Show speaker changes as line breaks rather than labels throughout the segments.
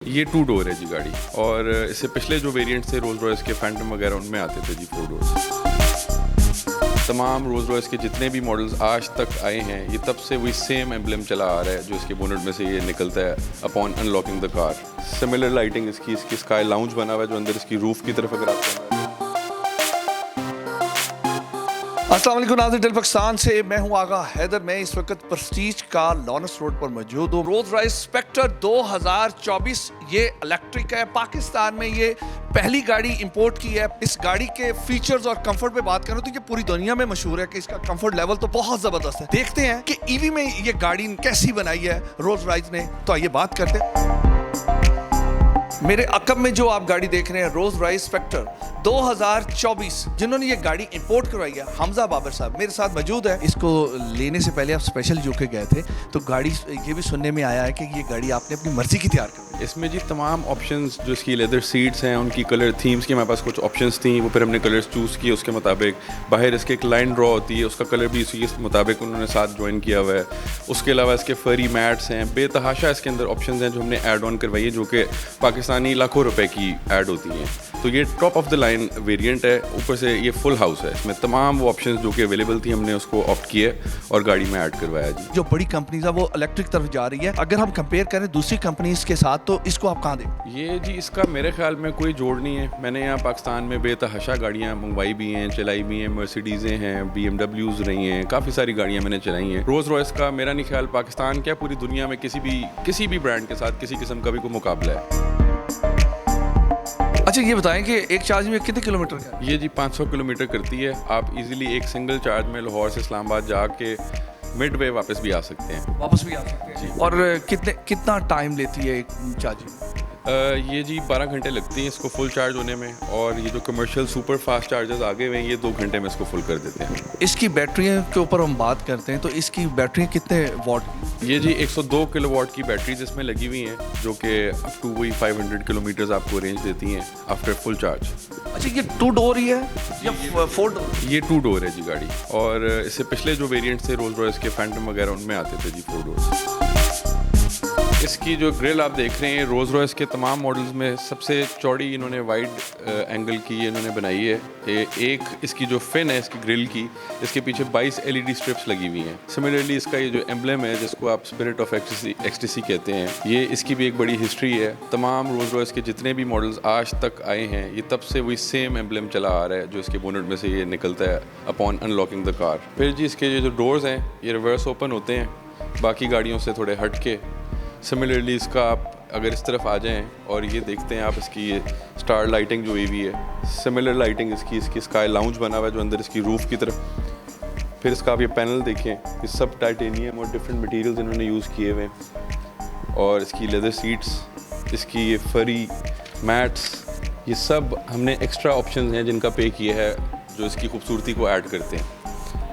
ये 2 डोर है जी गाड़ी, और इससे पिछले जो वेरिएंट्स थे रोल्स रॉयस के फैंटम वगैरह उनमें आते थे जी 4 डोर्स। तमाम रोल्स रॉयस के जितने भी मॉडल्स आज तक आए हैं ये तब से वही सेम एम्बलम चला आ रहा है जो इसके बोनेट में से ये निकलता है upon unlocking the car. Similar lighting इसकी स्काई लाउंज बना हुआ है जो अंदर इसकी रूफ की तरफ अगर आप
अस्सलाम वालेकुम नाज़रीन, टेल पाकिस्तान से मैं हूं आगा हैदर। मैं इस वक्त प्रेस्टीज का लॉरेंस रोड पर मौजूद हूं। रोल्स रॉयस स्पेक्टर 2024 ये इलेक्ट्रिक है। पाकिस्तान में ये पहली गाड़ी इंपोर्ट की है। इस गाड़ी के फीचर्स और कंफर्ट पे बात करूं तो ये पूरी दुनिया में मशहूर है कि इसका कंफर्ट लेवल तो बहुत जबरदस्त है। देखते हैं कि ईवी में ये गाड़ी कैसी बनाई है रोल्स रॉयस ने, तो आइए बात करते हैं। मेरे अकब में जो आप गाड़ी देख रहे हैं रोल्स रॉयस स्पेक्टर 2024, जिन्होंने ये गाड़ी इंपोर्ट करवाई है, हमजा बाबर साहब मेरे साथ मौजूद है। इसको लेने से पहले आप स्पेशल यूके गए थे, तो गाड़ी ये भी सुनने में आया है कि ये गाड़ी आपने अपनी मर्जी की तैयार कर।
इसमें जी तमाम ऑप्शंस जो इसकी लेदर सीट्स हैं उनकी कलर थीम्स की हमारे पास कुछ ऑप्शंस थी, वो फिर हमने कलर्स चूज़ किए उसके मुताबिक। बाहर इसके एक लाइन ड्रॉ होती है, उसका कलर भी इसी के मुताबिक उन्होंने साथ ज्वाइन किया हुआ है। उसके अलावा इसके फरी मैट्स हैं, बेतहाशा इसके अंदर ऑप्शंस हैं जो हमने ऐड ऑन करवाई है, जो कि पाकिस्तानी लाखों रुपए की ऐड होती हैं। तो ये top of the line variant है, ऊपर से ये फुल हाउस है। इसमें तमाम वो ऑप्शंस जो कि अवेलेबल थी हमने उसको ऑप्ट किए और गाड़ी में ऐड करवाया जी।
जो बड़ी कंपनीज है वो इलेक्ट्रिक तरफ जा रही है, अगर हम कंपेयर करें दूसरी कंपनीज के साथ तो इसको आप कहाँ दें?
ये जी इसका मेरे ख्याल में कोई जोड़ नहीं है। मैंने यहाँ पाकिस्तान में बेतहाशा गाड़ियाँ मंगवाई भी हैं, चलाई भी हैं, मर्सिडीज़ें हैं, BMWs रही हैं, काफ़ी सारी गाड़ियाँ मैंने चलाई हैं। रोल्स रॉयस का मेरा नहीं ख्याल पाकिस्तान क्या पूरी दुनिया में किसी भी ब्रांड के साथ किसी किस्म का भी कोई मुकाबला है।
अच्छा ये बताएं कि एक चार्ज में कितने किलोमीटर का?
ये जी 500 किलोमीटर करती है। आप इजीली एक सिंगल चार्ज में लाहौर से इस्लामाबाद जाके मिडवे वापस भी आ सकते हैं।
वापस भी आ सकते हैं
जी।
और कितना टाइम लेती है एक चार्जिंग?
ये जी 12 घंटे लगती हैं इसको फुल चार्ज होने में, और ये जो कमर्शियल सुपर फास्ट चार्जर्स आगे हुए हैं ये 2 घंटे में इसको फुल कर देते हैं।
इसकी बैटरियों के ऊपर हम बात करते हैं तो इसकी बैटरी कितने वॉट?
ये जी 102 किलोवाट की बैटरीज इसमें लगी हुई हैं जो कि अप टू वही 500 किलोमीटर्स आपको रेंज देती हैं आफ्टर फुल चार्ज।
अच्छा ये 2 डोर ही है या 4 डोर?
ये 2 डोर है जी गाड़ी, और इससे पिछले जो वेरिएंट्स थे रोल्स रॉयस के फैंटम वगैरह उनमें आते थे जी 4 डोर्स। इसकी जो ग्रिल आप देख रहे हैं रोल्स रॉयस के तमाम मॉडल्स में सबसे चौड़ी इन्होंने वाइड एंगल की इन्होंने बनाई है। एक इसकी जो फिन है इसकी ग्रिल की, इसके पीछे 22 LED स्ट्रिप्स लगी हुई हैं। सिमिलरली इसका ये जो एम्बलम है जिसको आप स्पिरिट ऑफ एक्सटेसी कहते हैं, ये इसकी भी एक बड़ी हिस्ट्री है। तमाम रोल्स रॉयस के जितने भी मॉडल्स आज तक आए हैं ये तब से वही सेम एम्बलम चला आ रहा है जो इसके बोनेट में से ये निकलता है अपॉन अनलॉकिंग द कार। फिर जी इसके जो डोर्स हैं ये रिवर्स ओपन होते हैं बाकी गाड़ियों से थोड़े हट के। सिमिलरली इसका आप अगर इस तरफ आ जाएं और ये देखते हैं आप इसकी ये स्टार लाइटिंग जो हुई है, सिमिलर लाइटिंग इसकी स्काई लाउंज बना हुआ है जो अंदर इसकी रूफ की तरफ। फिर इसका आप ये पैनल देखें, ये सब टाइटेनियम और डिफरेंट मटेरियल्स इन्होंने यूज़ किए हुए हैं, और इसकी लेदर सीट्स, इसकी ये फरी मैट्स, ये सब हमने एक्स्ट्रा ऑप्शंस हैं जिनका पे किया है जो इसकी खूबसूरती को ऐड करते हैं।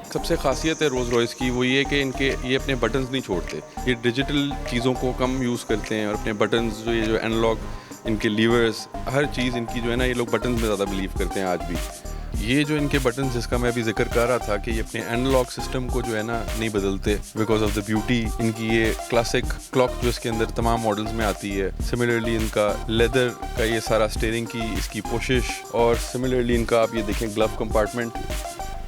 सबसे खासियत है रोल्स रॉयस की वो ये कि इनके ये अपने बटन्स नहीं छोड़ते, ये डिजिटल चीज़ों को कम यूज़ करते हैं, और अपने बटन्स जो ये जो एनालॉग इनके लीवर्स हर चीज़ इनकी जो है ना, ये लोग बटन्स में ज़्यादा बिलीव करते हैं आज भी। ये जो इनके बटन्स जिसका मैं अभी जिक्र कर रहा था कि ये अपने एनालॉग सिस्टम को जो है ना नहीं बदलते बिकॉज ऑफ द ब्यूटी। इनकी ये क्लासिक क्लॉक जो इसके अंदर तमाम मॉडल्स में आती है। सिमिलरली इनका लेदर का ये सारा स्टीयरिंग की इसकी कोशिश, और सिमिलरली इनका आप ये देखें ग्लव कंपार्टमेंट,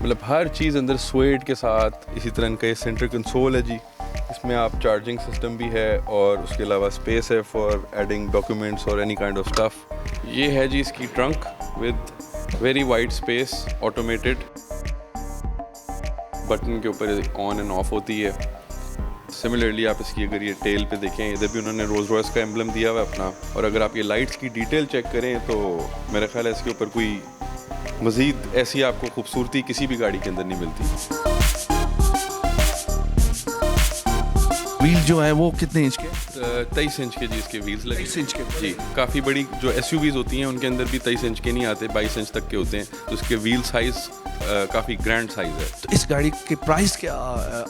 मतलब हर चीज़ अंदर स्वेड के साथ। इसी तरह इनका ये सेंटर कंसोल है जी, इसमें आप चार्जिंग सिस्टम भी है, और उसके अलावा स्पेस है फॉर एडिंग डॉक्यूमेंट्स और एनी काइंड ऑफ स्टफ। ये है जी इसकी trunk with very wide space, automated, button के ऊपर ऑन एंड ऑफ होती है। सिमिलरली आप इसकी अगर ये टेल पे देखें, इधर भी उन्होंने रोल्स रॉयस का एम्बलम दिया हुआ है अपना, और अगर आप ये लाइट्स की डिटेल चेक करें तो मेरा ख्याल है इसके ऊपर कोई मज़ीद ऐसी आपको खूबसूरती किसी भी गाड़ी के अंदर नहीं मिलती।
व्हील जो है वो कितने इंच के?
23 इंच के जी इसके व्हील्स लगे।
23 इंच के
जी, काफ़ी बड़ी जो SUVs होती हैं उनके अंदर भी 23 इंच के नहीं आते, 22 इंच तक के होते हैं, तो उसके व्हील साइज़ काफ़ी ग्रैंड साइज़ है।
तो इस गाड़ी के प्राइस क्या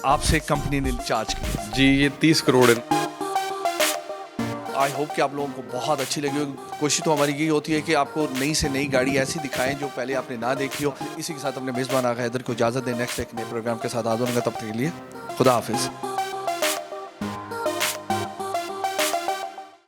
आपसे कंपनी ने चार्ज किया?
जी ये 30 करोड़ है।
आई होप कि आप लोगों को बहुत अच्छी लगी होगी। कोशिश तो हमारी यही होती है कि आपको नई से नई गाड़ी ऐसी दिखाएं जो पहले आपने ना देखी हो। इसी के साथ अपने मेज़बान आगा हैदर को इजाज़त दें। नेक्स्ट एक नए प्रोग्राम के साथ हाज़िर होंगे, तब तक के लिए खुदा हाफिज़।